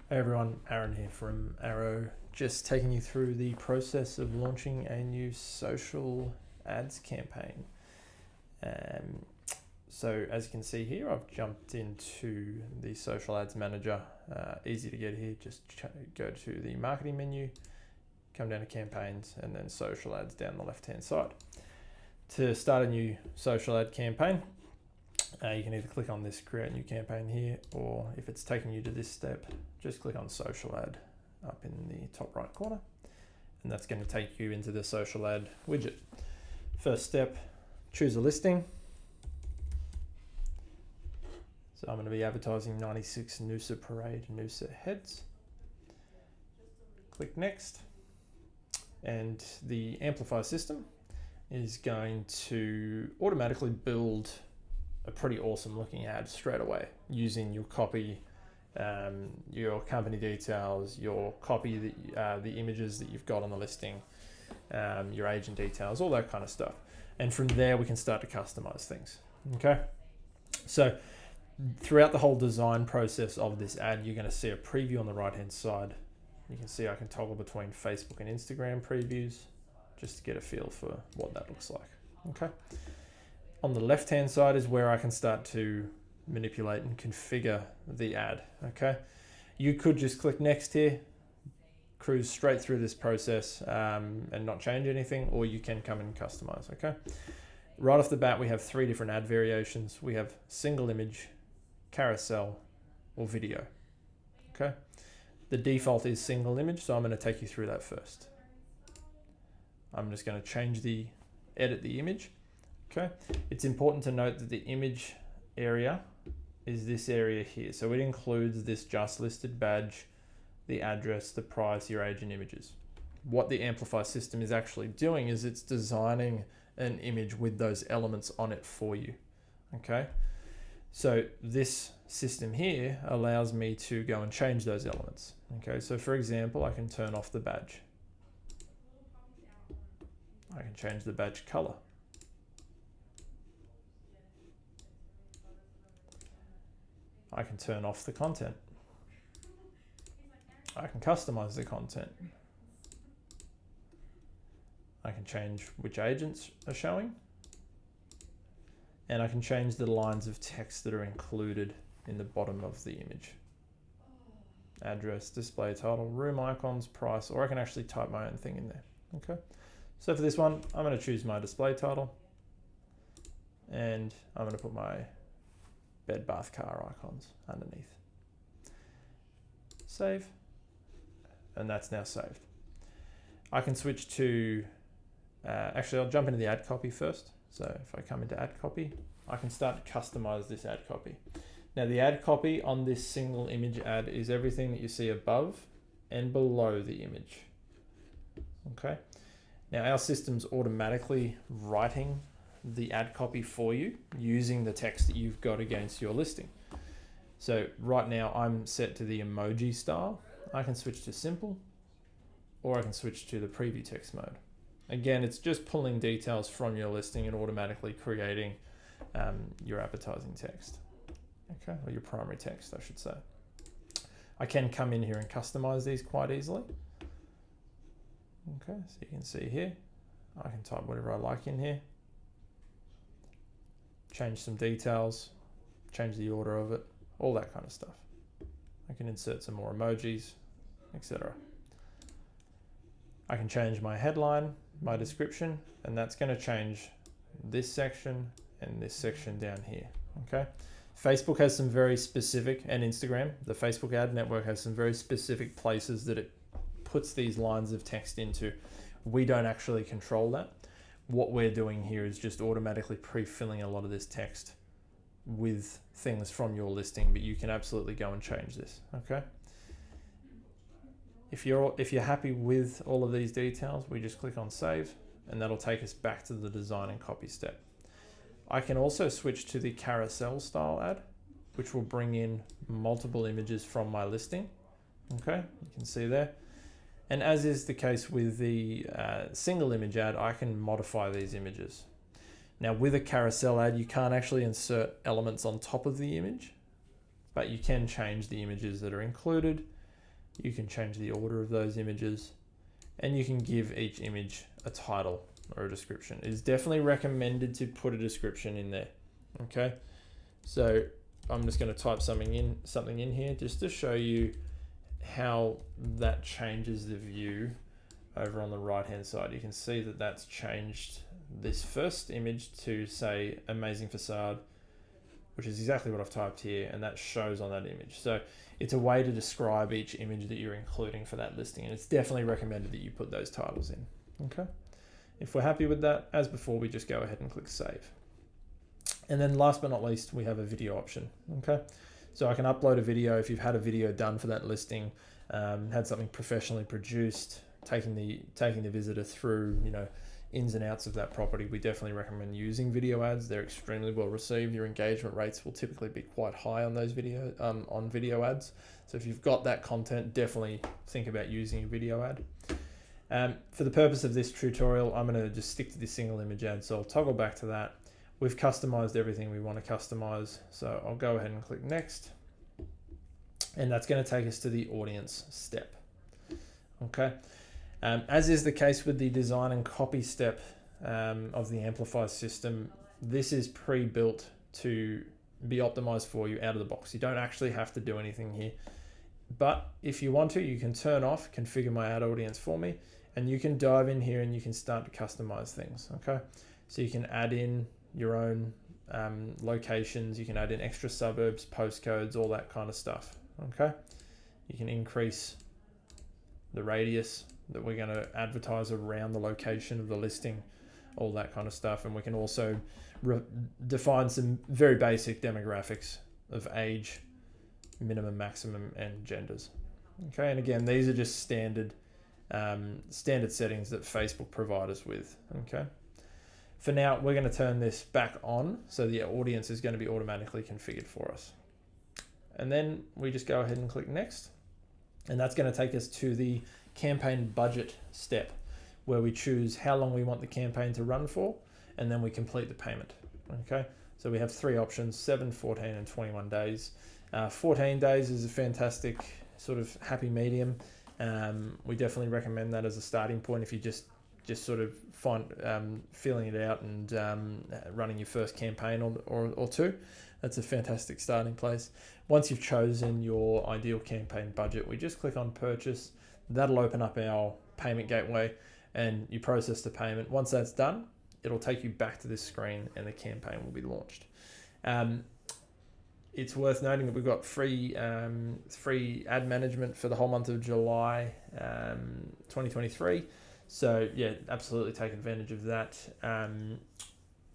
Hey everyone, Aaron here from Arrow, just taking you through the process of launching a new social ads campaign. So as you can see here, I've jumped into the social ads manager. Easy to get here, just go to the marketing menu, come down to campaigns, and then social ads down the left hand side. To start a new social ad campaign, you can either click on this create new campaign here, or if it's taking you to this step, just click on social ad up in the top right corner, and that's going to take you into the social ad widget. First step, choose a listing. So I'm going to be advertising 96 Noosa Parade, Noosa heads. Click next, and the amplify system is going to automatically build a pretty awesome looking ad straight away using your copy, your company details, your copy, the images that you've got on the listing, your agent details, all that kind of stuff. And from there, we can start to customize things. Okay. So throughout the whole design process of this ad, you're going to see a preview on the right hand side. You can see I can toggle between Facebook and Instagram previews just to get a feel for what that looks like. Okay. On the left hand side is where I can start to manipulate and configure the ad. Okay, you could just click next here, cruise straight through this process and not change anything, or you can come and customize. Okay, right off the bat we have 3 different ad variations. We have single image, carousel, or video. Okay, the default is single image, so I'm going to take you through that first. I'm just going to edit the image. Okay, it's important to note that the image area is this area here. So it includes this just listed badge, the address, the price, your agent images. What the Amplify system is actually doing is it's designing an image with those elements on it for you. Okay, so this system here allows me to go and change those elements. Okay, so for example, I can turn off the badge. I can change the badge color. I can turn off the content. I can customize the content. I can change which agents are showing. And I can change the lines of text that are included in the bottom of the image. Address, display title, room icons, price, or I can actually type my own thing in there. Okay. So for this one, I'm going to choose my display title, and I'm going to put my bed, bath, car icons underneath. Save, and that's now saved. I can switch to, actually I'll jump into the ad copy first. So if I come into ad copy, I can start to customize this ad copy. Now the ad copy on this single image ad is everything that you see above and below the image. Okay. Now our system's automatically writing the ad copy for you using the text that you've got against your listing. So right now I'm set to the emoji style. I can switch to simple, or I can switch to the preview text mode. Again, it's just pulling details from your listing and automatically creating your advertising text. Okay, or your primary text, I should say. I can come in here and customize these quite easily. Okay, so you can see here, I can type whatever I like in here. Change some details, change the order of it, all that kind of stuff. I can insert some more emojis, etc. I can change my headline, my description, and that's going to change this section and this section down here. Okay. Facebook has some very specific, and Instagram, the Facebook ad network has some very specific places that it puts these lines of text into. We don't actually control that. What we're doing here is just automatically pre-filling a lot of this text with things from your listing, but you can absolutely go and change this. Okay. If you're happy with all of these details, we just click on save, and that'll take us back to the design and copy step. I can also switch to the carousel style ad, which will bring in multiple images from my listing. Okay, you can see there. And as is the case with the single image ad, I can modify these images. Now with a carousel ad, you can't actually insert elements on top of the image, but you can change the images that are included. You can change the order of those images, and you can give each image a title or a description. It is definitely recommended to put a description in there. Okay, so I'm just going to type something in here just to show you how that changes the view. Over on the right hand side, you can see that that's changed this first image to say amazing facade, which is exactly what I've typed here, and that shows on that image. So it's a way to describe each image that you're including for that listing, and it's definitely recommended that you put those titles in. Okay, if we're happy with that, as before, we just go ahead and click save. And then last but not least, we have a video option. Okay, so I can upload a video if you've had a video done for that listing, had something professionally produced, taking the visitor through, you know, ins and outs of that property. We definitely recommend using video ads. They're extremely well received. Your engagement rates will typically be quite high on those video ads. So if you've got that content, definitely think about using a video ad. For the purpose of this tutorial, I'm going to just stick to this single image ad. So I'll toggle back to that. We've customized everything we want to customize. So I'll go ahead and click next. And that's going to take us to the audience step. Okay. As is the case with the design and copy step of the Amplify system, this is pre-built to be optimized for you out of the box. You don't actually have to do anything here. But if you want to, you can turn off configure my ad audience for me, and you can dive in here and you can start to customize things. Okay, so you can add in your own locations, you can add in extra suburbs, postcodes, all that kind of stuff. Okay, you can increase the radius that we're going to advertise around the location of the listing, all that kind of stuff. And we can also define some very basic demographics of age, minimum, maximum, and genders. Okay, and again, these are just standard settings that Facebook provide us with. Okay, for now, we're going to turn this back on, so the audience is going to be automatically configured for us. And then we just go ahead and click next. And that's going to take us to the campaign budget step, where we choose how long we want the campaign to run for, and then we complete the payment. Okay, so we have three options: 7, 14, and 21 days. 14 days is a fantastic sort of happy medium. We definitely recommend that as a starting point if you just sort of feeling it out and running your first campaign or two. That's a fantastic starting place. Once you've chosen your ideal campaign budget, we just click on purchase. That'll open up our payment gateway and you process the payment. Once that's done, it'll take you back to this screen and the campaign will be launched. It's worth noting that we've got free ad management for the whole month of July 2023. So yeah, absolutely take advantage of that.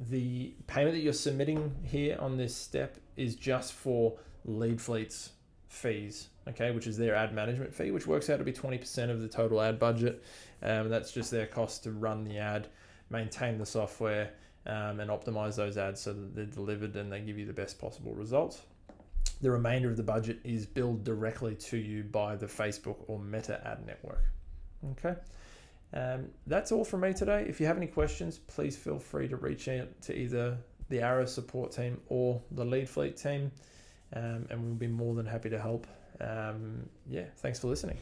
The payment that you're submitting here on this step is just for Lead Fleet's fees, okay, which is their ad management fee, which works out to be 20% of the total ad budget. That's just their cost to run the ad, maintain the software, and optimize those ads so that they're delivered and they give you the best possible results. The remainder of the budget is billed directly to you by the Facebook or Meta ad network. Okay. That's all from me today. If you have any questions, please feel free to reach out to either the Arrow support team or the Lead Fleet team, and we'll be more than happy to help. Yeah, thanks for listening.